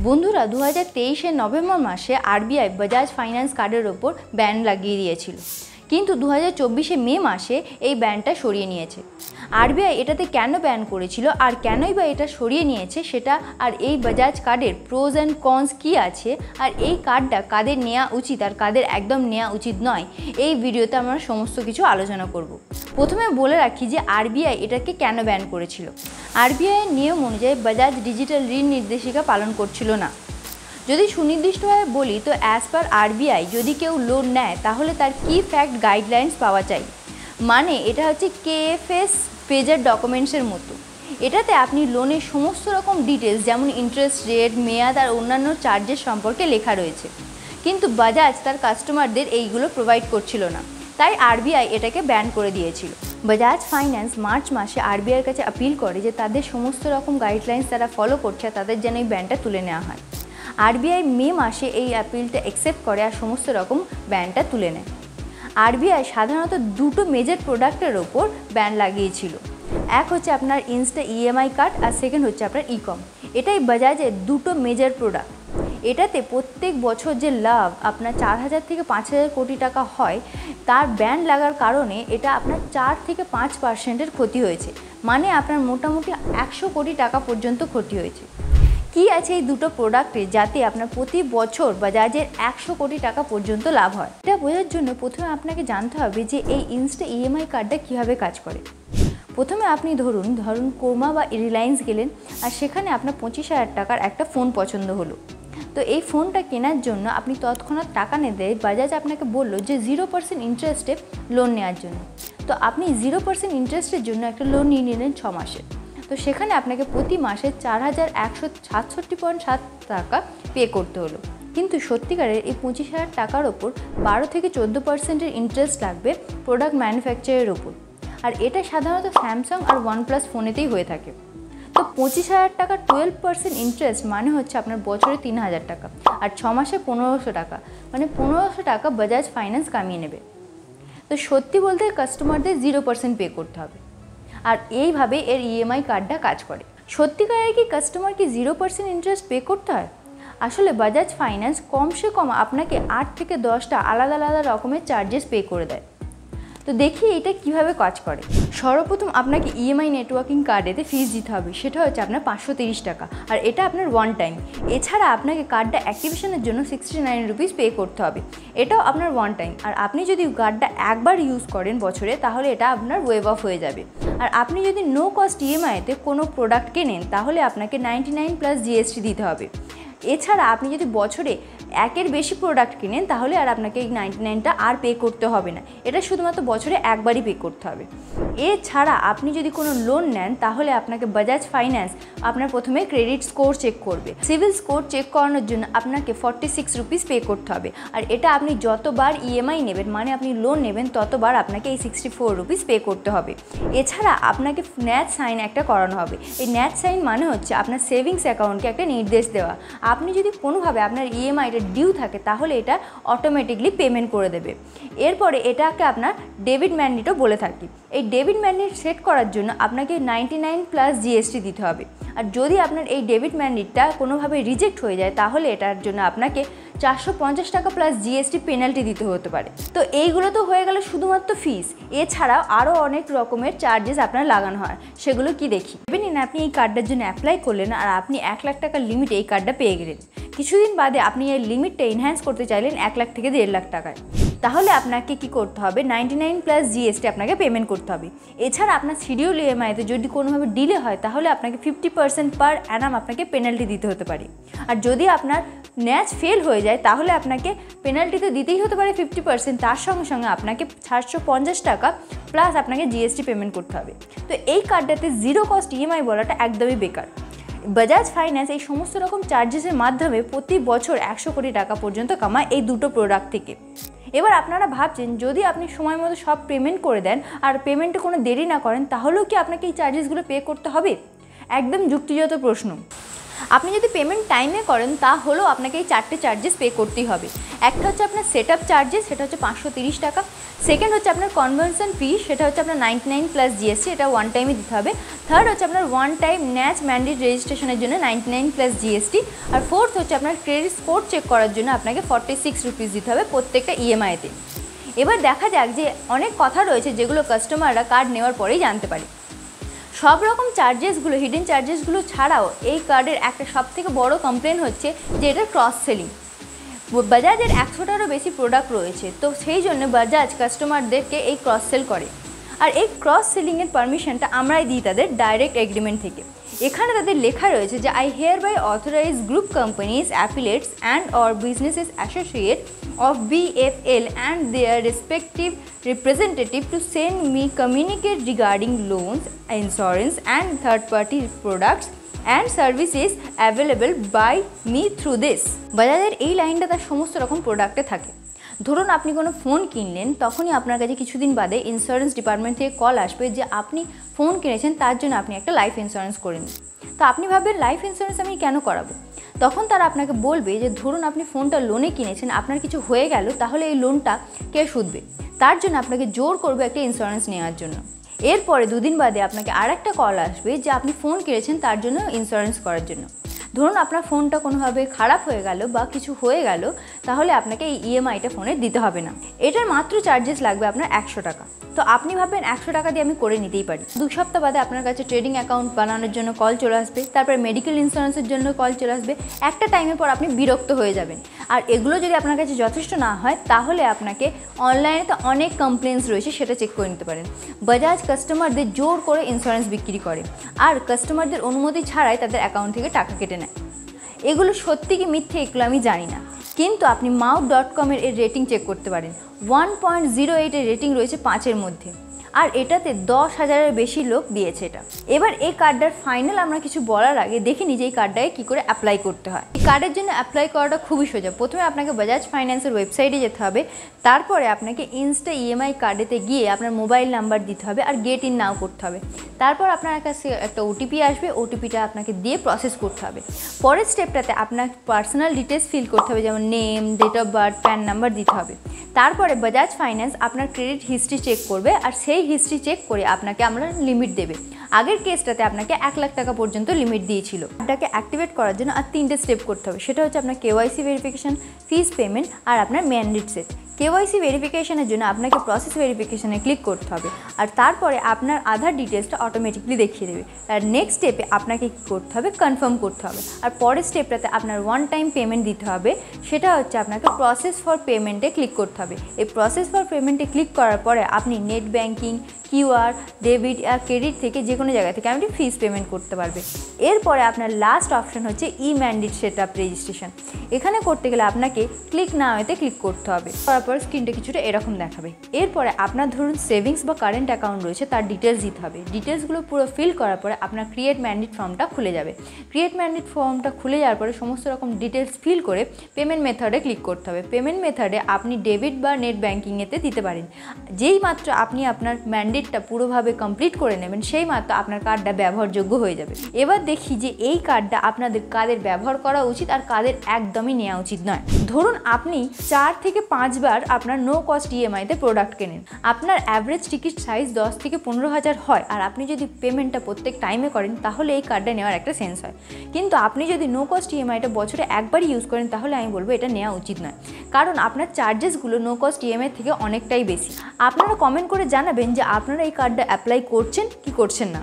বন্ধুরা 2023 নভেম্বর মাসে RBI Bajaj finance কার্ডের ওপর ব্যান লাগিয়ে দিয়েছিল, কিন্তু 2024 মে মাসে এই ব্যানটা সরিয়ে নিয়েছে। আরবিআই এটাতে কেন ব্যান করেছিল আর কেনই বা এটা সরিয়ে নিয়েছে সেটা, আর এই বাজাজ কার্ডের প্রোজ অ্যান্ড কনস কী আছে, আর এই কার্ডটা কাদের নেওয়া উচিত আর কাদের একদম নেওয়া উচিত নয়, এই ভিডিওতে আমরা সমস্ত কিছু আলোচনা করব। প্রথমে বলে রাখি যে আরবিআই এটাকে কেন ব্যান করেছিল। আরবিআইয়ের নিয়ম অনুযায়ী বাজাজ ডিজিটাল ঋণ নির্দেশিকা পালন করছিল না। যদি সুনির্দিষ্টভাবে বলি তো অ্যাজ পার আরবিআই যদি কেউ লোন নেয় তাহলে তার কি ফ্যাক্ট গাইডলাইন্স পাওয়া চাই, মানে এটা হচ্ছে কেএফএস পেজের ডকুমেন্টসের মতো। এটাতে আপনি লোনের সমস্ত রকম ডিটেলস যেমন ইন্টারেস্ট রেট, মেয়াদ আর অন্যান্য চার্জেস সম্পর্কে লেখা রয়েছে, কিন্তু বাজাজ তার কাস্টমারদের এইগুলো প্রোভাইড করছিল না, তাই আরবিআই এটাকে ব্যান করে দিয়েছিল। বাজাজ ফাইন্যান্স মার্চ মাসে আরবিআইয়ের কাছে আপিল করে যে তাদের সমস্ত রকম গাইডলাইন্স তারা ফলো করছে, তাদের যেন এই ব্যানটা তুলে নেওয়া হয়। আরবিআই মে মাসে এই অ্যাপিলটা অ্যাকসেপ্ট করে আর সমস্ত রকম ব্যানটা তুলে নেয়। আরবিআই সাধারণত দুটো মেজর প্রোডাক্টের ওপর ব্যান লাগিয়েছিল, এক হচ্ছে আপনার ইনস্টা ইএমআই কার্ড আর সেকেন্ড হচ্ছে আপনার ইকম। এটাই বাজাজের দুটো মেজর প্রোডাক্ট। এটাতে প্রত্যেক বছর যে লাভ আপনার 4000 থেকে 5000 কোটি টাকা হয়, তার ব্যান লাগার কারণে এটা আপনার 4 থেকে 5% ক্ষতি হয়েছে, মানে আপনার মোটামুটি 100 কোটি টাকা পর্যন্ত ক্ষতি হয়েছে। কি আছে এই দুটো প্রোডাক্টে যাতে আপনার প্রতি বছর বাজাজের 100 কোটি টাকা পর্যন্ত লাভ হয়? এটা বোঝার জন্য প্রথমে আপনাকে জানতে হবে যে এই ইনস্টা ইএমআই কার্ডটা কীভাবে কাজ করে। প্রথমে আপনি ধরুন ক্রোমা বা রিলায়েন্স গেলেন আর সেখানে আপনার 25,000 টাকার একটা ফোন পছন্দ হলো। তো এই ফোনটা কেনার জন্য আপনি তৎক্ষণাৎ টাকা নিতে বাজাজ আপনাকে বললো যে 0% ইন্টারেস্টে লোন নেওয়ার জন্য। তো আপনি 0% ইন্টারেস্টের জন্য একটা লোন নিয়ে নিলেন 6 মাসে। তো সেখানে আপনাকে প্রতি মাসে 4167.7 টাকা পে করতে হলো, কিন্তু সত্যিকারের এই 25,000 টাকার ওপর 12 থেকে 14% ইন্টারেস্ট লাগবে প্রোডাক্ট ম্যানুফ্যাকচারের ওপর, আর এটা সাধারণত স্যামসাং আর ওয়ানপ্লাস ফোনেতেই হয়ে থাকে। তো 25,000 টাকা 12% ইন্টারেস্ট মানে হচ্ছে আপনার বছরে 3,000 টাকা, আর 6 মাসে 1500 টাকা, মানে 1500 টাকা বাজাজ ফাইন্যান্স কামিয়ে নেবে। তো সত্যি বলতে কাস্টমারদের 0% পে করতে হবে, আর এইভাবে এর ইএমআই কার্ডটা কাজ করে। সত্যিকারের কি কাস্টমারকে 0% ইন্টারেস্ট পে করতে হয়? আসলে বাজাজ ফাইন্যান্স কমসে কম আপনাকে 8 থেকে 10টা আলাদা আলাদা রকমের চার্জেস পে করে দেয়। তো দেখি এটা কিভাবে কাজ করে। সর্বপ্রথম আপনাকে ইএমআই নেটওয়ার্কিং কার্ডেতে ফিস দিতে হবে, সেটা হচ্ছে আপনার 530 টাকা, আর এটা আপনার ওয়ান টাইম। এছাড়া আপনাকে কার্ডটা অ্যাক্টিভেশনের জন্য 69 রুপিস পে করতে হবে, এটাও আপনার ওয়ান টাইম। আর আপনি যদি কার্ডটা একবার ইউজ করেন বছরে তাহলে এটা আপনার ওয়েভ অফ হয়ে যাবে। আর আপনি যদি নো কস্ট ইএমআইতে কোনো প্রোডাক্ট কেনেন তাহলে আপনাকে 99 প্লাস জিএসটি দিতে হবে। এছাড়া আপনি যদি বছরে একের বেশি প্রোডাক্ট কিনেন তাহলে আর আপনাকে এই 99টা আর পে করতে হবে না, এটা শুধুমাত্র বছরে একবারই পে করতে হবে। এছাড়া আপনি যদি কোনো লোন নেন তাহলে আপনাকে বাজাজ ফাইন্যান্স আপনার প্রথমে ক্রেডিট স্কোর চেক করবে। সিভিল স্কোর চেক করানোর জন্য আপনাকে 46 রুপিস পে করতে হবে, আর এটা আপনি যতবার ইএমআই নেবেন মানে আপনি লোন নেবেন ততবার আপনাকে এই 64 রুপিস পে করতে হবে। এছাড়া আপনাকে ন্যাচ সাইন একটা করানো হবে। এই ন্যাচ সাইন মানে হচ্ছে আপনার সেভিংস অ্যাকাউন্টকে একটা নির্দেশ দেওয়া। আপনি যদি কোনোভাবে আপনার ইএমআইটা ডিউ থাকে তাহলে এটা অটোমেটিকলি পেমেন্ট করে দেবে। এরপরে এটাকে আপনার ডেবিট ম্যান্ডেটও বলে থাকি। এই ডেবিট ম্যান্ডেট সেট করার জন্য আপনাকে 99 প্লাস জিএসটি দিতে হবে, আর যদি আপনার এই ডেবিট ম্যান্ডেটটা কোনোভাবে রিজেক্ট হয়ে যায় তাহলে এটার জন্য আপনাকে 450 টাকা প্লাস জিএসটি পেনাল্টি দিতে হতে পারে। তো এইগুলো তো হয়ে গেল শুধুমাত্র ফিস, এছাড়াও আরও অনেক রকমের চার্জেস আপনার লাগানো হয়, সেগুলো কি দেখি। ভেবে নিন আপনি এই কার্ডটার জন্য অ্যাপ্লাই করলেন আর আপনি 1 লাখ টাকার লিমিট এই কার্ডটা পেয়ে গেলেন। কিছুদিন বাদে আপনি এই লিমিটটা এনহ্যান্স করতে চাইলেন 1 লাখ থেকে 1.5 লাখ টাকায়, তাহলে আপনাকে কি করতে হবে 99 প্লাস জিএসটি আপনাকে পেমেন্ট করতে হবে। এছাড়া আপনার শিডিউল ইএমআইতে যদি কোনোভাবে ডিলে হয় তাহলে আপনাকে 50% পার অ্যানাম আপনাকে পেনাল্টি দিতে হতে পারে। আর যদি আপনার ন্যাচ ফেল হয়ে যায় তাহলে আপনাকে পেনাল্টি তো দিতেই হতে পারে 50%, তার সঙ্গে সঙ্গে আপনাকে 750 টাকা প্লাস আপনাকে জিএসটি পেমেন্ট করতে হবে। তো এই কার্ডটাতে জিরো কস্ট ইএমআই বলাটা একদমই বেকার। বাজাজ ফাইন্যান্স এই সমস্ত রকম চার্জেসের মাধ্যমে প্রতি বছর 100 কোটি টাকা পর্যন্ত কামায় এই দুটো প্রোডাক্ট থেকে। এবার আপনারা ভাবছেন যদি আপনি সময় মতো সব পেমেন্ট করে দেন আর পেমেন্টে কোনো দেরি না করেন তাহলেও কি আপনাকে এই চার্জেসগুলো পে করতে হবে? একদম যুক্তিযুক্ত প্রশ্ন। আপনি যদি পেমেন্ট টাইমে করেন তাহলেও আপনাকে এই 4টে চার্জেস পে করতেই হবে। একটা হচ্ছে আপনার সেট আপ চার্জেস, সেটা হচ্ছে 530 টাকা। সেকেন্ড হচ্ছে আপনার কনভার্সন ফি, সেটা হচ্ছে আপনার 99 প্লাস জিএসটি, এটা ওয়ান টাইমে দিতে হবে। থার্ড হচ্ছে আপনার ওয়ান টাইম ন্যাচ ম্যান্ডেট রেজিস্ট্রেশনের জন্য 99 প্লাস জিএসটি। আর ফোর্থ হচ্ছে আপনার ক্রেডিট স্কোর চেক করার জন্য আপনাকে 46 রুপিস দিতে হবে প্রত্যেকটা ইএমআইতে। এবার দেখা যাক যে অনেক কথা রয়েছে যেগুলো কাস্টমাররা কার্ড নেওয়ার পরেই জানতে পারে। সব রকম চার্জেসগুলো, হিডেন চার্জেসগুলো ছাড়াও এই কার্ডের একটা সবথেকে বড় কমপ্লেন হচ্ছে যে এটা ক্রস সেলিং। বাজাজের 100টারও বেশি প্রোডাক্ট রয়েছে, তো সেই জন্য বাজাজ কাস্টমারদেরকে এই ক্রস সেল করে। আর এই ক্রস সেলিংয়ের পারমিশনটা আমরাই দিই তাদের ডাইরেক্ট এগ্রিমেন্ট থেকে। এখানে তাদের লেখা রয়েছে যে I hereby authorise group companies, affiliates and or businesses associate of BFL and their respective representative to send me communicate regarding loans, insurance and third-party products and services available by me through this. বাজাজের এই লাইনটা তার সমস্ত রকম প্রোডাক্টে থাকে। ধরুন আপনি কোনো ফোন কিনলেন, তখনই আপনার কাছে কিছুদিন বাদে ইন্স্যুরেন্স ডিপার্টমেন্ট থেকে কল আসবে যে আপনি ফোন কিনেছেন, তার জন্য আপনি একটা লাইফ ইন্স্যুরেন্স করে নিন। তো আপনি ভাববেন লাইফ ইন্স্যুরেন্স আমি কেন করাবো? তখন তারা আপনাকে বলবে যে ধরুন আপনি ফোনটা লোনে কিনেছেন, আপনার কিছু হয়ে গেল, তাহলে এই লোনটা কে শুধবে? তার জন্য আপনাকে জোর করবে একটা ইন্স্যুরেন্স নেওয়ার জন্য। এরপরে দুদিন বাদে আপনাকে আর একটা কল আসবে যে আপনি ফোন কিনেছেন, তার জন্য ইন্স্যুরেন্স করার জন্য। ধরুন আপনার ফোনটা কোনোভাবে খারাপ হয়ে গেল বা কিছু হয়ে গেল, তাহলে আপনাকে এই ইএমআইটা ফোনের দিতে হবে না। এটার মাত্র চার্জেস লাগবে আপনার 100 টাকা। তো আপনি ভাববেন 100 টাকা দিয়ে আমি করে নিতেই পারি। 2 সপ্তাহ বাদে আপনার কাছে ট্রেডিং অ্যাকাউন্ট বানানোর জন্য কল চলে আসবে, তারপরে মেডিকেল ইন্স্যুরেন্সের জন্য কল চলে আসবে। একটা টাইমের পর আপনি বিরক্ত হয়ে যাবেন। আর এগুলো যদি আপনার কাছে যথেষ্ট না হয়, তাহলে আপনাকে অনলাইনে তো অনেক কমপ্লেন্স রয়েছে, সেটা চেক করে নিতে পারেন। বাজাজ কাস্টমারদের জোর করে ইন্স্যুরেন্স বিক্রি করে, আর কাস্টমারদের অনুমতি ছাড়াই তাদের অ্যাকাউন্ট থেকে টাকা কেটে নেয়। এগুলো সত্যি কি মিথ্যে এগুলো আমি জানি না, কিন্তু আপনি মাউ.com-এর এর রেটিং চেক করতে পারেন। 1.08 এর রেটিং রয়েছে 5-এর মধ্যে, আর এটাতে 10,000-এর বেশি লোক দিয়েছে এটা। এবার এই কার্ডটার ফাইনাল আমরা কিছু বলার আগে দেখে নিই যে এই কার্ডটাকে কী করে অ্যাপ্লাই করতে হয়। এই কার্ডের জন্য অ্যাপ্লাই করাটা খুবই সোজা। প্রথমে আপনাকে বাজাজ ফাইন্যান্সের ওয়েবসাইটে যেতে হবে, তারপরে আপনাকে ইনস্টা ইএমআই কার্ডেতে গিয়ে আপনার মোবাইল নাম্বার দিতে হবে আর গেট ইন নাও করতে হবে। তারপর আপনার কাছে একটা ওটিপি আসবে, ওটিপিটা আপনাকে দিয়ে প্রসেস করতে হবে। পরের স্টেপটাতে আপনার পার্সোনাল ডিটেলস ফিল করতে হবে, যেমন name, date of birth, PAN number দিতে হবে। তারপরে বাজাজ ফাইন্যান্স আপনার ক্রেডিট হিস্ট্রি চেক করবে, আর সেই হিস্ট্রি চেক করে আপনাকে আমরা লিমিট দেবে। আগের কেসটাতে আপনাকে 1 লাখ টাকা পর্যন্ত লিমিট দিয়েছিল। এটাকে অ্যাক্টিভেট করার জন্য আর 3টে স্টেপ করতে হবে, সেটা হচ্ছে আপনার কেওয়াইসি ভেরিফিকেশন, ফিস পেমেন্ট আর আপনার ম্যান্ডেট সেট। কেওয়াইসি ভেরিফিকেশনের জন্য আপনাকে প্রসেস ভেরিফিকেশনে ক্লিক করতে হবে, আর তারপরে আপনার আধার ডিটেলসটা অটোমেটিকলি দেখিয়ে দেবে। আর নেক্সট স্টেপে আপনাকে কী করতে হবে, কনফার্ম করতে হবে। আর পরের স্টেপটাতে আপনার ওয়ান টাইম পেমেন্ট দিতে হবে, সেটা হচ্ছে আপনাকে প্রসেস ফর পেমেন্টে ক্লিক করতে হবে। এই প্রসেস ফর পেমেন্টে ক্লিক করার পরে আপনি নেট ব্যাঙ্কিং, কিউআর, ডেবিট আর ক্রেডিট থেকে যে কোনো জায়গা থেকে আপনি ফিস পেমেন্ট করতে পারবে। এরপরে আপনার লাস্ট অপশন হচ্ছে ই ম্যান্ডেট সেট আপ রেজিস্ট্রেশন। এখানে করতে গেলে আপনাকে ক্লিক নাওতে ক্লিক করতে হবে। তারপর স্ক্রিনটা কিছুটা এরকম দেখাবে। এরপরে আপনার ধরুন সেভিংস বা কারেন্ট অ্যাকাউন্ট রয়েছে, তার ডিটেলস দিতে হবে। ডিটেলসগুলো পুরো ফিল করার পরে আপনার ক্রিয়েট ম্যান্ডেট ফর্মটা খুলে যাবে। ক্রিয়েট ম্যান্ডেট ফর্মটা খুলে যাওয়ার পরে সমস্ত রকম ডিটেলস ফিল করে পেমেন্ট মেথডে ক্লিক করতে হবে। পেমেন্ট মেথডে আপনি ডেবিট বা নেট ব্যাঙ্কিংয়েতে দিতে পারেন। যেই মাত্র আপনি আপনার ম্যান্ডেটটা পুরোভাবে কমপ্লিট করে নেবেন, সেই মাত্র আপনার কার্ডটা ব্যবহারযোগ্য হয়ে যাবে। এবার দেখি যে এই কার্ডটা আপনাদের কাদের ব্যবহার করা উচিত আর কাদের একদমই নেওয়া উচিত নয়। ধরুন আপনি 4 থেকে 5 বার আপনার নো কস্ট ইএমআইতে প্রোডাক্ট কেনেন, আপনার অ্যাভারেজ টিকিট সাইজ 10 থেকে 15,000 হয়, আর আপনি যদি পেমেন্টটা প্রত্যেক টাইমে করেন, তাহলে এই কার্ডটা নেওয়ার একটা সেন্স হয়। কিন্তু আপনি যদি নো কস্ট ইএমআইটা বছরে একবারই ইউজ করেন, তাহলে আমি বলবো এটা নেওয়া উচিত নয়, কারণ আপনার চার্জেসগুলো নো কস্ট ইএমআই থেকে অনেকটাই বেশি। আপনারা কমেন্ট করে জানাবেন যে আপনারা এই কার্ডটা অ্যাপ্লাই করছেন কি করছেন না।